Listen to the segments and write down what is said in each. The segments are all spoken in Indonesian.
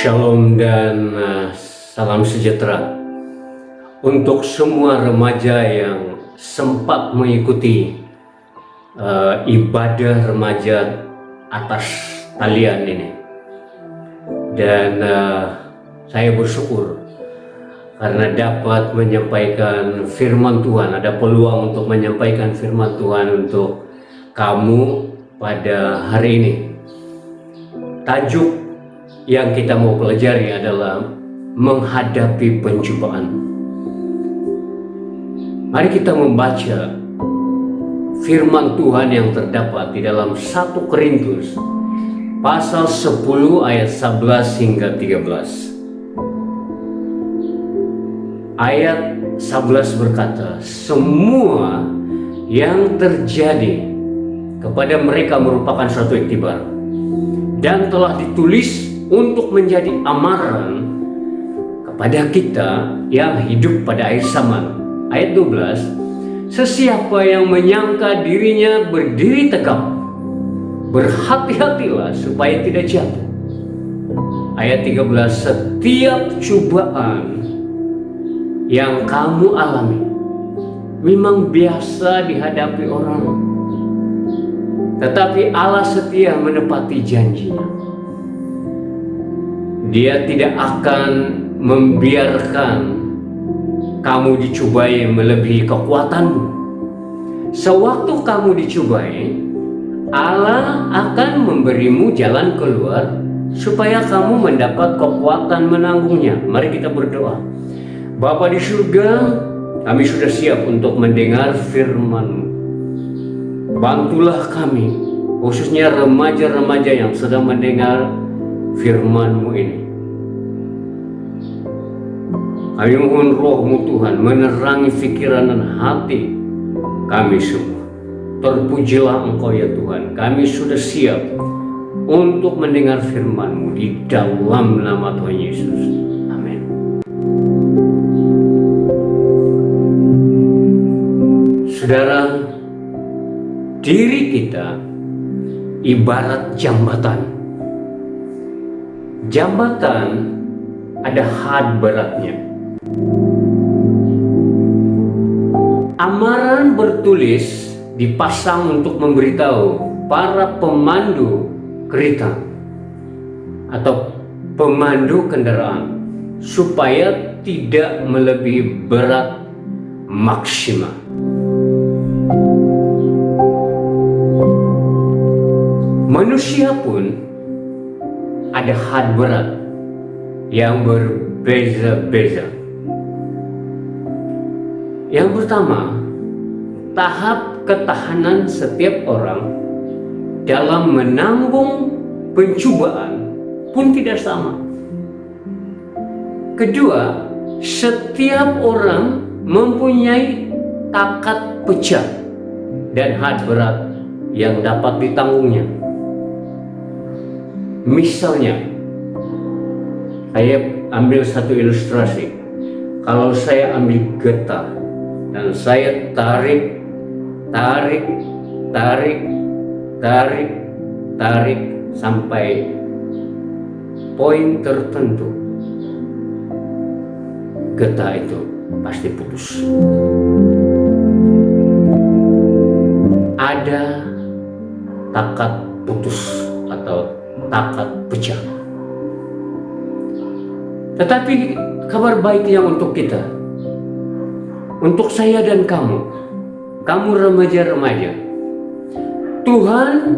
Shalom dan salam sejahtera untuk semua remaja yang sempat mengikuti ibadah remaja atas talian ini. Dan saya bersyukur karena dapat menyampaikan firman Tuhan, ada peluang untuk menyampaikan firman Tuhan untuk kamu pada hari ini. Tajuk yang kita mau pelajari adalah menghadapi pencobaan. Mari kita membaca firman Tuhan yang terdapat di dalam 1 Korintus pasal 10 ayat 11 hingga 13. Ayat 11 berkata, semua yang terjadi kepada mereka merupakan suatu iktibar dan telah ditulis untuk menjadi amaran kepada kita yang hidup pada akhir zaman. Ayat 12, sesiapa yang menyangka dirinya berdiri tegak, berhati-hatilah supaya tidak jatuh. Ayat 13, setiap cobaan yang kamu alami memang biasa dihadapi orang, tetapi Allah setia menepati janjinya. Dia tidak akan membiarkan kamu dicobai melebihi kekuatanmu. Sewaktu kamu dicobai, Allah akan memberimu jalan keluar supaya kamu mendapat kekuatan menanggungnya. Mari kita berdoa. Bapa di surga, kami sudah siap untuk mendengar firman-Mu. Bantulah kami, khususnya remaja-remaja yang sedang mendengar firman-Mu ini. Kami mohon Roh-Mu Tuhan menerangi pikiran dan hati kami semua. Terpujilah Engkau ya Tuhan. Kami sudah siap untuk mendengar firman-Mu di dalam nama Tuhan Yesus. Amin. Saudara, diri kita ibarat jambatan. Jambatan ada had beratnya. Amaran bertulis dipasang untuk memberitahu para pemandu kereta atau pemandu kendaraan supaya tidak melebihi berat maksimal. Manusia pun ada had berat yang berbeza-beza. Yang pertama, tahap ketahanan setiap orang dalam menanggung pencobaan pun tidak sama. Kedua, setiap orang mempunyai takat pecah dan had berat yang dapat ditanggungnya. Misalnya, saya ambil satu ilustrasi. Kalau saya ambil getah dan saya tarik sampai poin tertentu, getah itu pasti putus. Ada takat putus atau takat pecah. Tetapi kabar baiknya untuk kita, untuk saya dan kamu remaja-remaja, Tuhan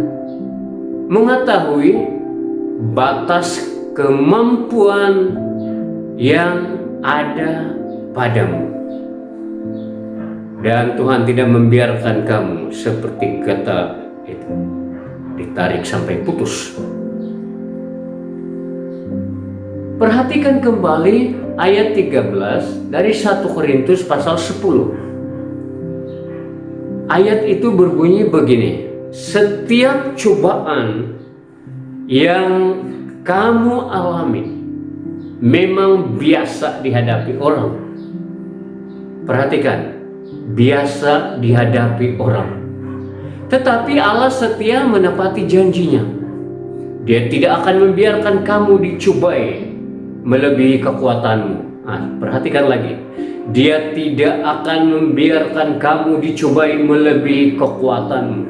mengetahui batas kemampuan yang ada padamu. Dan Tuhan tidak membiarkan kamu seperti getah itu ditarik sampai putus. Perhatikan kembali ayat 13 dari 1 Korintus pasal 10. Ayat itu berbunyi begini, setiap cobaan yang kamu alami memang biasa dihadapi orang. Perhatikan, biasa dihadapi orang. Tetapi Allah setia menepati janjinya. Dia tidak akan membiarkan kamu dicobai melebihi kekuatanmu. Perhatikan lagi. Dia tidak akan membiarkan kamu dicobai melebihi kekuatanmu.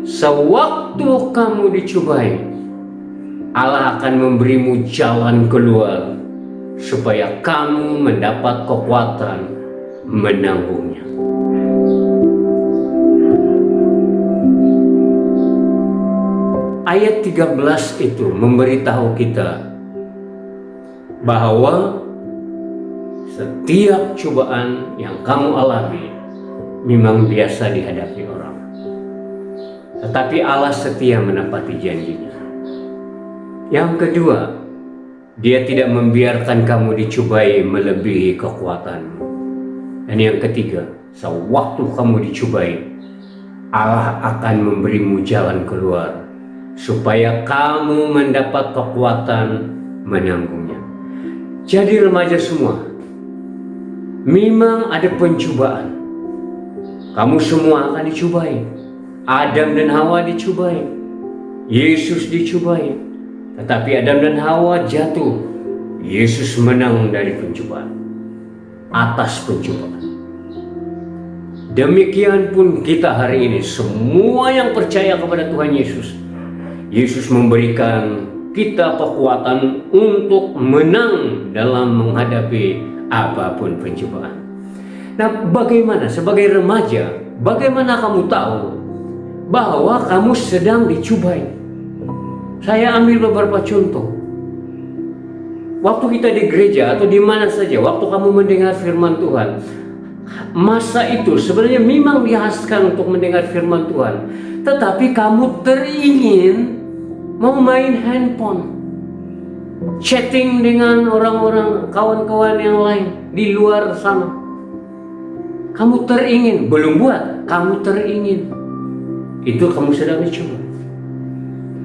Sewaktu kamu dicobai, Allah akan memberimu jalan keluar supaya kamu mendapat kekuatan menanggungnya. Ayat 13 itu memberitahu kita bahwa setiap cobaan yang kamu alami memang biasa dihadapi orang. Tetapi Allah setia menepati janjinya. Yang kedua, Dia tidak membiarkan kamu dicobai melebihi kekuatanmu. Dan yang ketiga, sewaktu kamu dicobai, Allah akan memberimu jalan keluar supaya kamu mendapat kekuatan menanggungnya. Jadi remaja semua, memang ada pencobaan. Kamu semua akan dicobai. Adam dan Hawa dicobai, Yesus dicobai. Tetapi Adam dan Hawa jatuh, Yesus menang dari pencobaan, atas pencobaan. Demikian pun kita hari ini, semua yang percaya kepada Tuhan Yesus, Yesus memberikan kita kekuatan untuk menang dalam menghadapi apapun pencobaan. Nah, bagaimana sebagai remaja, bagaimana kamu tahu bahwa kamu sedang dicobai? Saya ambil beberapa contoh. Waktu kita di gereja atau di mana saja, waktu kamu mendengar firman Tuhan, masa itu sebenarnya memang dihaskan untuk mendengar firman Tuhan, tetapi kamu teringin mau main handphone, chatting dengan orang-orang, kawan-kawan yang lain di luar sana. Kamu teringin, belum buat, kamu teringin. Itu kamu sedang dicoba.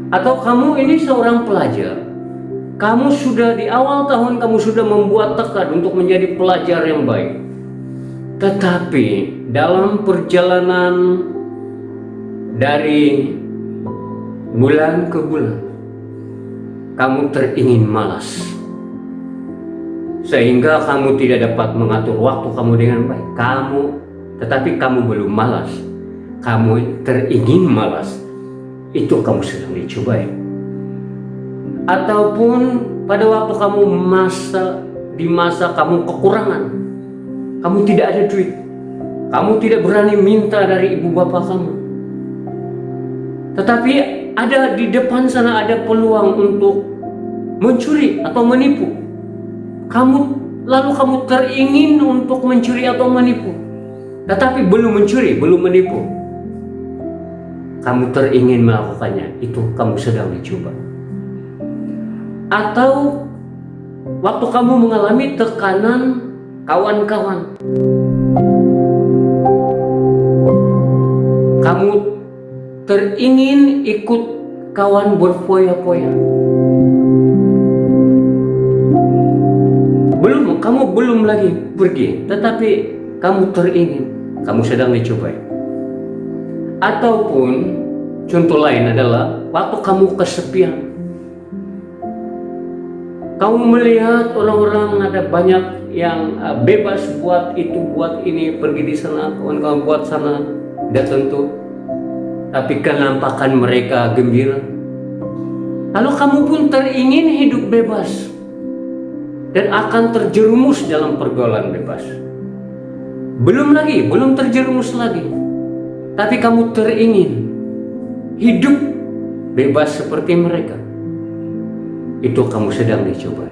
Atau kamu ini seorang pelajar, kamu sudah di awal tahun kamu sudah membuat tekad untuk menjadi pelajar yang baik. Tetapi dalam perjalanan dari bulan ke bulan, kamu teringin malas, sehingga kamu tidak dapat mengatur waktu kamu dengan baik. Tetapi kamu belum malas, kamu teringin malas. Itu kamu sedang dicobai. Ataupun pada waktu kamu di masa kamu kekurangan, kamu tidak ada duit, kamu tidak berani minta dari ibu bapak kamu, tetapi ada di depan sana ada peluang untuk mencuri atau menipu. Lalu kamu teringin untuk mencuri atau menipu, tetapi belum mencuri, belum menipu. Kamu teringin melakukannya, itu kamu sedang dicoba. Atau waktu kamu mengalami tekanan kawan-kawan, kamu teringin ikut kawan berfoya-foya. Kamu belum lagi pergi, tetapi kamu teringin, kamu sedang dicobai. Ataupun contoh lain adalah waktu kamu kesepian, kamu melihat orang-orang ada banyak yang bebas buat itu, buat ini, pergi di sana, kawan-kawan buat sana, tidak tentu, tapi kenampakan mereka gembira. Lalu kamu pun teringin hidup bebas dan akan terjerumus dalam pergaulan bebas. Belum terjerumus lagi, tapi kamu teringin hidup bebas seperti mereka. Itu kamu sedang dicobai.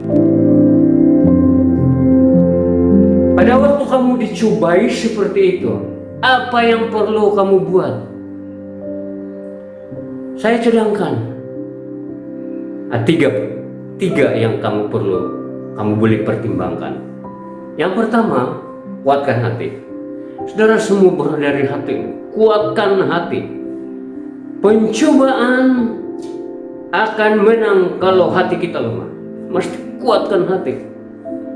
Pada waktu kamu dicobai seperti itu, apa yang perlu kamu buat? Saya cadangkan tiga yang kamu boleh pertimbangkan. Yang pertama, kuatkan hati. Saudara, semua berada dari hati. Kuatkan hati. Pencobaan akan menang kalau hati kita lemah. Mesti kuatkan hati.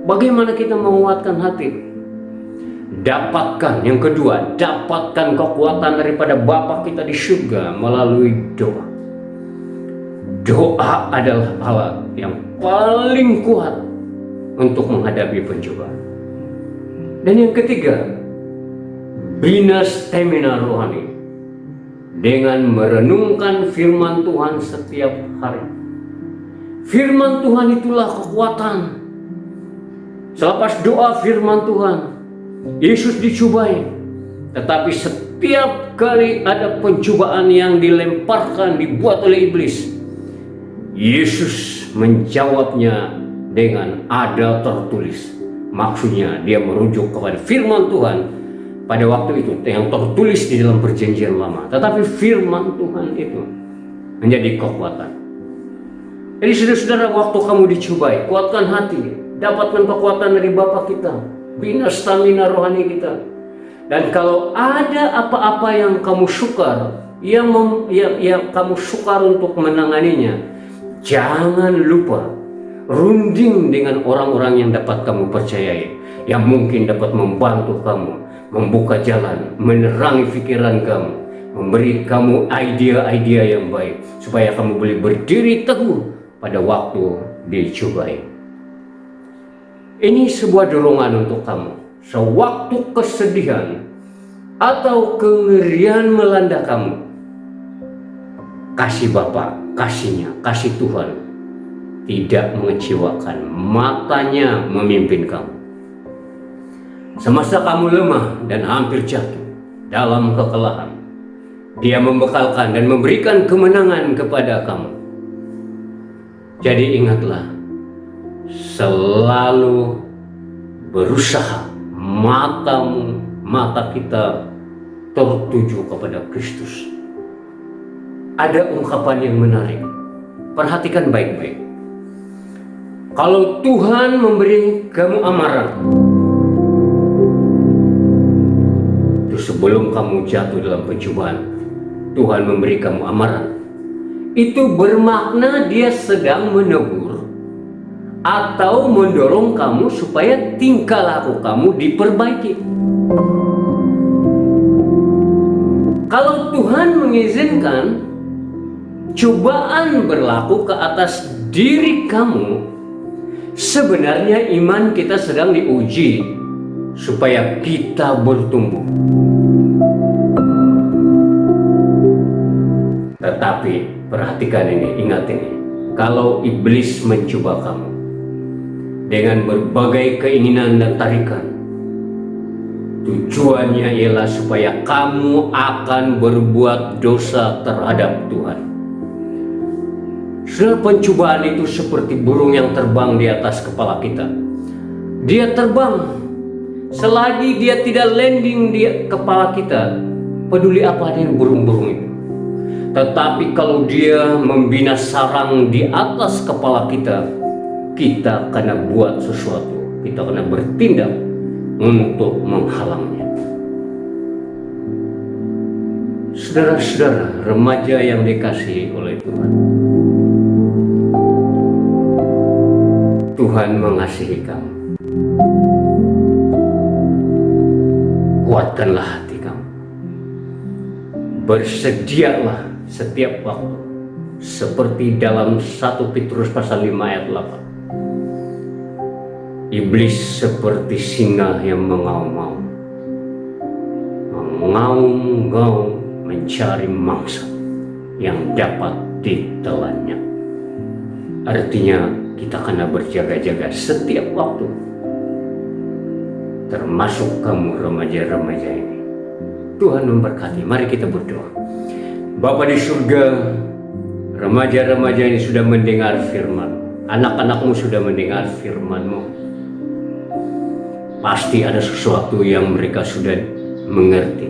Bagaimana kita menguatkan hati? Dapatkan, yang kedua, dapatkan kekuatan daripada Bapa kita di surga melalui doa. doa adalah alat yang paling kuat untuk menghadapi pencobaan. Dan yang ketiga, bina stamina rohani dengan merenungkan firman Tuhan setiap hari. Firman Tuhan itulah kekuatan. Selepas doa firman Tuhan, Yesus dicobai. Tetapi setiap kali ada pencobaan yang dilemparkan, dibuat oleh iblis, Yesus menjawabnya dengan ada tertulis. Maksudnya dia merujuk kepada firman Tuhan pada waktu itu yang tertulis di dalam perjanjian lama. Tetapi firman Tuhan itu menjadi kekuatan. Jadi saudara-saudara, waktu kamu dicobai, kuatkan hati, dapatkan kekuatan dari Bapa kita, bina stamina rohani kita. Dan kalau ada apa-apa yang kamu sukar, yang kamu sukar untuk menanganinya, jangan lupa runding dengan orang-orang yang dapat kamu percayai, yang mungkin dapat membantu kamu, membuka jalan, menerangi pikiran kamu, memberi kamu ide-ide yang baik, supaya kamu boleh berdiri teguh pada waktu dicobai. Ini sebuah dorongan untuk kamu. Sewaktu kesedihan atau kengerian melanda kamu, kasih Bapa, kasihnya, kasih Tuhan tidak mengecewakan, matanya memimpin kamu. Semasa kamu lemah dan hampir jatuh dalam kekalahan, Dia membekalkan dan memberikan kemenangan kepada kamu. Jadi ingatlah, selalu berusaha mata kita tertuju kepada Kristus. Ada ungkapan yang menarik, perhatikan baik-baik. Kalau Tuhan memberi kamu amaran, itu sebelum kamu jatuh dalam pencobaan, Tuhan memberi kamu amaran, itu bermakna Dia sedang menegur atau mendorong kamu supaya tingkah laku kamu diperbaiki. Kalau Tuhan mengizinkan cobaan berlaku ke atas diri kamu, sebenarnya iman kita sedang diuji supaya kita bertumbuh. Tetapi perhatikan ini, ingat ini, kalau iblis mencoba kamu dengan berbagai keinginan dan tarikan, tujuannya ialah supaya kamu akan berbuat dosa terhadap Tuhan. Pencobaan itu seperti burung yang terbang di atas kepala kita. Dia terbang, selagi dia tidak landing di kepala kita, peduli apa dengan burung-burung itu. Tetapi kalau dia membina sarang di atas kepala kita, kita kena buat sesuatu, kita kena bertindak untuk menghalangnya. Saudara-saudara, remaja yang dikasihi oleh Tuhan, Tuhan mengasihi kamu. Kuatkanlah hati kamu. Bersedialah setiap waktu, seperti dalam 1 Petrus pasal 5 ayat 8. Iblis seperti singa yang mengaum-ngaum mencari mangsa yang dapat ditelannya. Artinya kita kena berjaga-jaga setiap waktu, termasuk kamu remaja-remaja ini. Tuhan memberkati. Mari kita berdoa. Bapa di surga, remaja-remaja ini sudah mendengar firman, anak-anakmu sudah mendengar firman-Mu. Pasti ada sesuatu yang mereka sudah mengerti,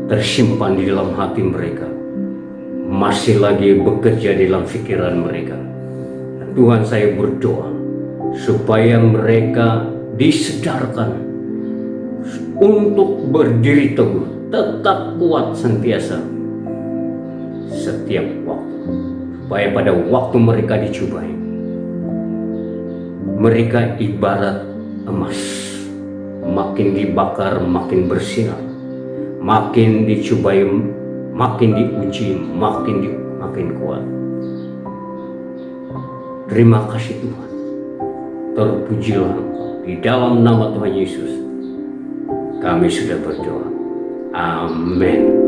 tersimpan di dalam hati mereka, masih lagi bekerja di dalam pikiran mereka. Tuhan, saya berdoa supaya mereka disedarkan untuk berdiri teguh, tetap kuat sentiasa setiap waktu, supaya pada waktu mereka dicobai, mereka ibarat emas, makin dibakar makin bersinar, makin dicobai makin diuji makin kuat. Terima kasih Tuhan. Terpujilah Engkau. Di dalam nama Tuhan Yesus kami sudah berdoa. Amin.